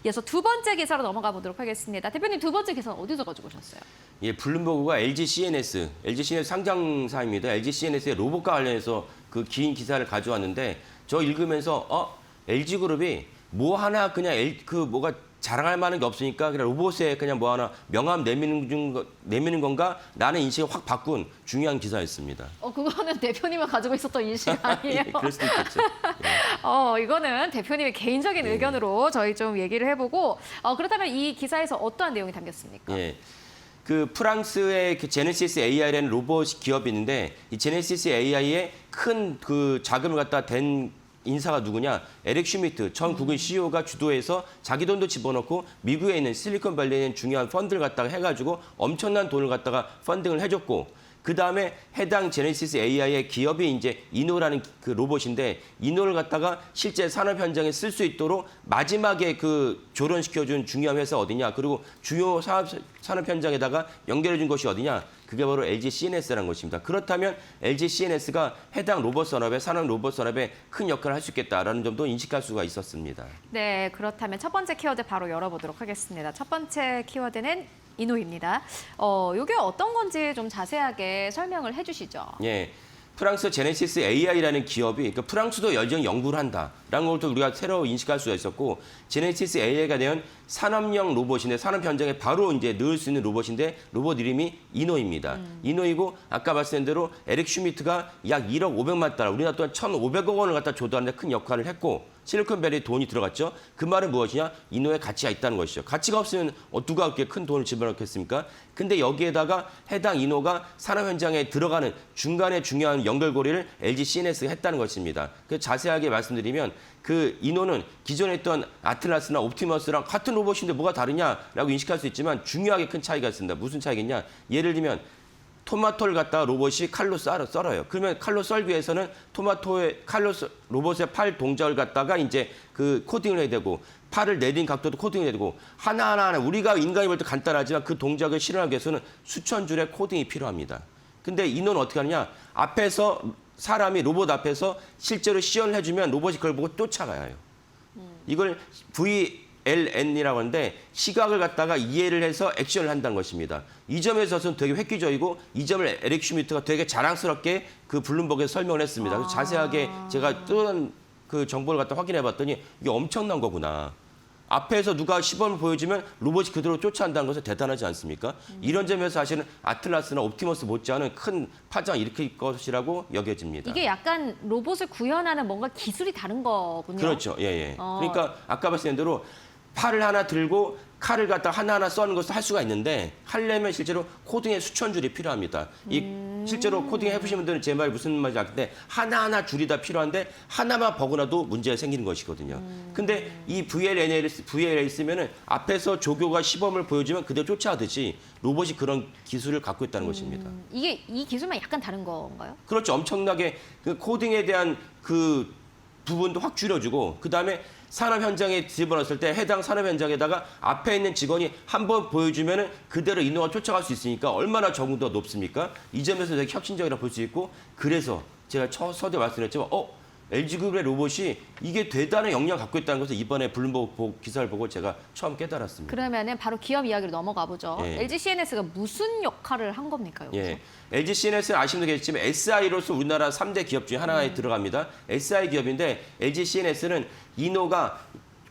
이어서 두 번째 기사로 넘어가 보도록 하겠습니다. 대표님 두 번째 기사는 어디서 가지고 오셨어요? 예, 블룸버그가 LG CNS 상장사입니다. LG CNS의 로봇과 관련해서 그 긴 기사를 가져왔는데 저 읽으면서 LG그룹이 뭐 하나 그냥 뭐가 자랑할 만한 게 없으니까 그냥 로봇에 그냥 뭐 하나 명함 내미는 건가? 라는 인식을 확 바꾼 중요한 기사였습니다. 그거는 대표님이 가지고 있었던 인식 아니에요? 예, 그럴 수도 있겠죠. 예. 이거는 대표님의 개인적인 의견으로 저희 좀 얘기를 해보고 그렇다면 이 기사에서 어떠한 내용이 담겼습니까? 예. 그 프랑스의 그 제네시스 AI라는 로봇 기업이 있는데 이 제네시스 AI에 큰 그 자금을 갖다 댄 인사가 누구냐? 에릭 슈미트 전 구글 CEO가 주도해서 자기 돈도 집어넣고 미국에 있는 실리콘밸리에 있는 중요한 펀드를 갖다가 해가지고 엄청난 돈을 갖다가 펀딩을 해줬고 그 다음에 해당 제네시스 AI의 기업이 이제 이노라는 그 로봇인데 이노를 갖다가 실제 산업 현장에 쓸 수 있도록 마지막에 그 조련시켜준 중요한 회사 어디냐? 그리고 주요 산업 현장에다가 연결해준 것이 어디냐? 그게 바로 LG CNS라는 것입니다. 그렇다면 LG CNS가 해당 로봇 산업에 산업 로봇 산업에 큰 역할을 할 수 있겠다라는 점도 인식할 수가 있었습니다. 네, 그렇다면 첫 번째 키워드 바로 열어보도록 하겠습니다. 첫 번째 키워드는 이노입니다. 이게 어떤 건지 좀 자세하게 설명을 해주시죠. 예. 프랑스 제네시스 AI라는 기업이 그러니까 프랑스도 여전히 연구를 한다라는 것도 우리가 새로 인식할 수가 있었고 제네시스 AI가 낸 산업용 로봇인데 산업 현장에 바로 이제 넣을 수 있는 로봇인데 로봇 이름이 이노입니다. 이노이고 아까 말씀드린 대로 에릭 슈미트가 약 1억 500만 달러 우리나라 또한 1,500억 원을 갖다 조달하는 데 큰 역할을 했고 실리콘밸리 돈이 들어갔죠. 그 말은 무엇이냐? 이노에 가치가 있다는 것이죠. 가치가 없으면 누가 그렇게 큰 돈을 집어넣겠습니까? 근데 여기에다가 해당 이노가 산업 현장에 들어가는 중간에 중요한 연결고리를 LG CNS가 했다는 것입니다. 그 자세하게 말씀드리면 그 이노는 기존에 있던 아틀라스나 옵티머스랑 같은 로봇인데 뭐가 다르냐라고 인식할 수 있지만 중요하게 큰 차이가 있습니다. 무슨 차이겠냐? 예를 들면 토마토를 갖다가 로봇이 칼로 썰어요. 그러면 칼로 썰기 위해서는 로봇의 팔 동작을 갖다가 이제 그 코딩을 해야 되고 팔을 내린 각도도 코딩해야 되고 하나하나 우리가 인간이 볼 때 간단하지만 그 동작을 실현하기 위해서는 수천 줄의 코딩이 필요합니다. 근데 이노는 어떻게 하느냐? 앞에서 사람이 로봇 앞에서 실제로 시연을 해주면 로봇이 그걸 보고 쫓아가요. 이걸 VLN이라고 하는데 시각을 갖다가 이해를 해서 액션을 한다는 것입니다. 이 점에 있어서는 되게 획기적이고 이 점을 에릭 슈미트가 되게 자랑스럽게 그 블룸버그에서 설명을 했습니다. 그래서 자세하게 제가 또 그 정보를 갖다 확인해 봤더니 이게 엄청난 거구나. 앞에서 누가 시범을 보여주면 로봇이 그대로 쫓아간다는 것은 대단하지 않습니까? 이런 점에서 사실은 아틀라스나 옵티머스 못지않은 큰 파장을 일으킬 것이라고 여겨집니다. 이게 약간 로봇을 구현하는 뭔가 기술이 다른 거군요. 그렇죠. 예. 그러니까 아까 말씀드린 대로 팔을 하나 들고 칼을 갖다 하나하나 써는 것을 할 수가 있는데 하려면 실제로 코딩의 수천 줄이 필요합니다. 실제로 코딩 해보신 분들은 제 말 무슨 말인지 알 텐데 하나하나 줄이 다 필요한데 하나만 버그나도 문제가 생기는 것이거든요. 근데 이 VLN에 쓰면은 앞에서 조교가 시범을 보여주면 그대로 쫓아가듯이 로봇이 그런 기술을 갖고 있다는 것입니다. 이게 이 기술만 약간 다른 건가요? 그렇죠. 엄청나게 그 코딩에 대한 그 부분도 확 줄여주고 그다음에 산업 현장에 집어넣었을 때 해당 산업 현장에다가 앞에 있는 직원이 한번 보여주면은 그대로 인노가 쫓아갈 수 있으니까 얼마나 적응도가 높습니까? 이 점에서 되게 혁신적이라 볼 수 있고 그래서 제가 서두에 말씀드렸지만 LG그룹의 로봇이 이게 대단한 역량을 갖고 있다는 것을 이번에 블룸버그 기사를 보고 제가 처음 깨달았습니다. 그러면은 바로 기업 이야기로 넘어가 보죠. 예. LG CNS가 무슨 역할을 한 겁니까, 여기서? 예. LG CNS는 아시면 되겠지만 SI로서 우리나라 3대 기업 중에 하나에 들어갑니다. SI 기업인데 LG CNS는 이노가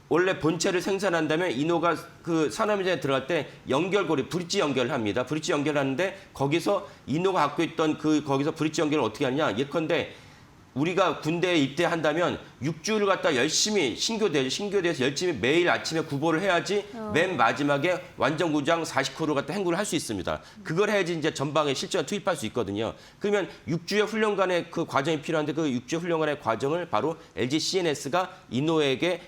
원래 본체를 생산한다면 이노가 그 산업 현장에 들어갈 때 연결고리, 브릿지 연결을 합니다. 브릿지 연결하는데 거기서 이노가 갖고 있던 거기서 브릿지 연결을 어떻게 하느냐? 예컨대 우리가 군대에 입대한다면 6주를 갖다 열심히 신교대에서 열심히 매일 아침에 구보를 해야지 맨 마지막에 완전 구장 40호를 갖다 행군을 할 수 있습니다. 그걸 해야지 이제 전방에 실전 투입할 수 있거든요. 그러면 6주의 훈련간의 그 과정이 필요한데 그 6주의 훈련간의 과정을 바로 LG CNS가 이노에게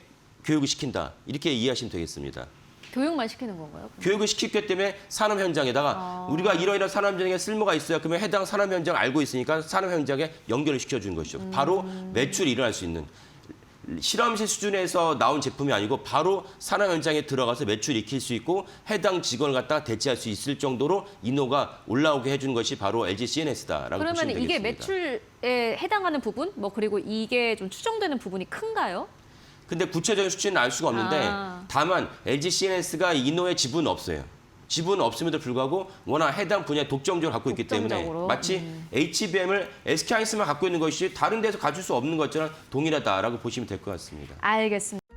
교육을 시킨다. 이렇게 이해하시면 되겠습니다. 교육만 시키는 건가요? 교육을 시키기 때문에 산업 현장에다가 우리가 이러이러한 산업 현장에 쓸모가 있어야 그러면 해당 산업 현장을 알고 있으니까 산업 현장에 연결을 시켜주는 것이죠. 바로 매출이 일어날 수 있는 실험실 수준에서 나온 제품이 아니고 바로 산업 현장에 들어가서 매출을 익힐 수 있고 해당 직원을 갖다가 대체할 수 있을 정도로 인노가 올라오게 해주는 것이 바로 LG CNS다라고 보시면 되겠습니다. 그러면 이게 매출에 해당하는 부분, 그리고 이게 좀 추정되는 부분이 큰가요? 근데 구체적인 수치는 알 수가 없는데 다만 LG CNS가 이노의 지분은 없어요. 지분은 없음에도 불구하고 워낙 해당 분야에 독점적으로 갖고 있기 때문에 독점적으로. 마치 HBM을 SK 하이닉스만 갖고 있는 것이 다른 데서 가질 수 없는 것처럼 동일하다라고 보시면 될 것 같습니다. 알겠습니다.